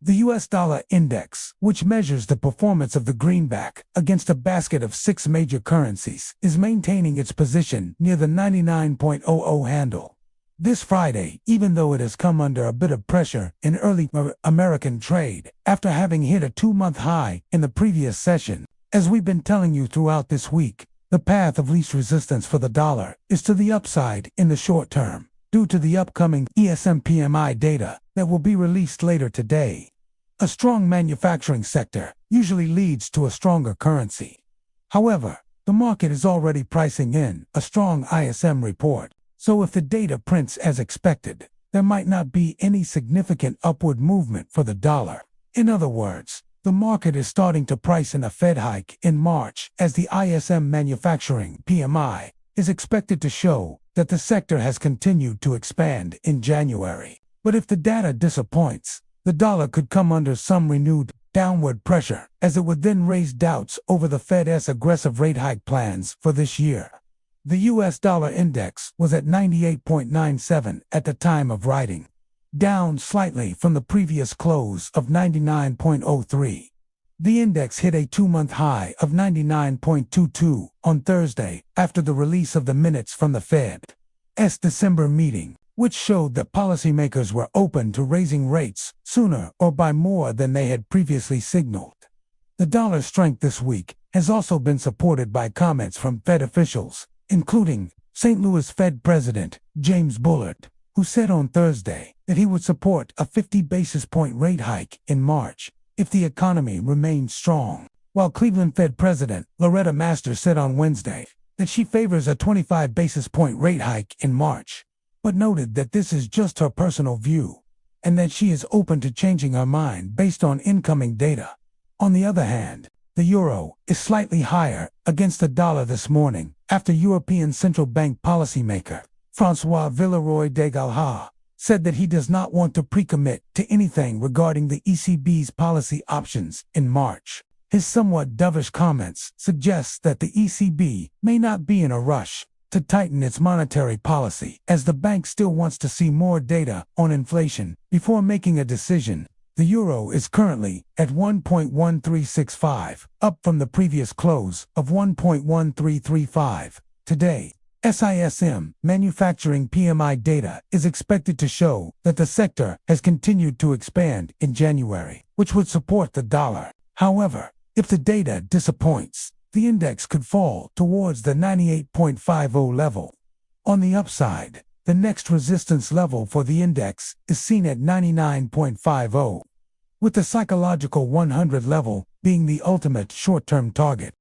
The US dollar index, which measures the performance of the greenback against a basket of 6 major currencies, is maintaining its position near the 99.00 handle. This Friday, even though it has come under a bit of pressure in early American trade, after having hit a 2-month high in the previous session, as we've been telling you throughout this week, the path of least resistance for the dollar is to the upside in the short term, due to the upcoming ISM PMI data that will be released later today. A strong manufacturing sector usually leads to a stronger currency. However, the market is already pricing in a strong ISM report, so if the data prints as expected, there might not be any significant upward movement for the dollar. In other words, the market is starting to price in a Fed hike in March, as the ISM Manufacturing PMI is expected to show that the sector has continued to expand in January. But if the data disappoints, the dollar could come under some renewed downward pressure, as it would then raise doubts over the Fed's aggressive rate hike plans for this year. The US dollar index was at 98.97 at the time of writing, down slightly from the previous close of 99.03. The index hit a 2-month high of 99.22 on Thursday after the release of the minutes from the Fed's December meeting, which showed that policymakers were open to raising rates sooner or by more than they had previously signaled. The dollar's strength this week has also been supported by comments from Fed officials, including St. Louis Fed President James Bullard, who said on Thursday that he would support a 50 basis point rate hike in March if the economy remained strong, while Cleveland Fed President Loretta Masters said on Wednesday that she favors a 25 basis point rate hike in March, but noted that this is just her personal view, and that she is open to changing her mind based on incoming data. On the other hand, the euro is slightly higher against the dollar this morning after European Central Bank policymaker François Villeroy-de-Galhard said that he does not want to pre-commit to anything regarding the ECB's policy options in March. His somewhat dovish comments suggest that the ECB may not be in a rush to tighten its monetary policy, as the bank still wants to see more data on inflation before making a decision. The euro is currently at 1.1365, up from the previous close of 1.1335. Today, ISM Manufacturing PMI data is expected to show that the sector has continued to expand in January, which would support the dollar. However, if the data disappoints, the index could fall towards the 98.50 level. On the upside, the next resistance level for the index is seen at 99.50, with the psychological 100 level being the ultimate short-term target.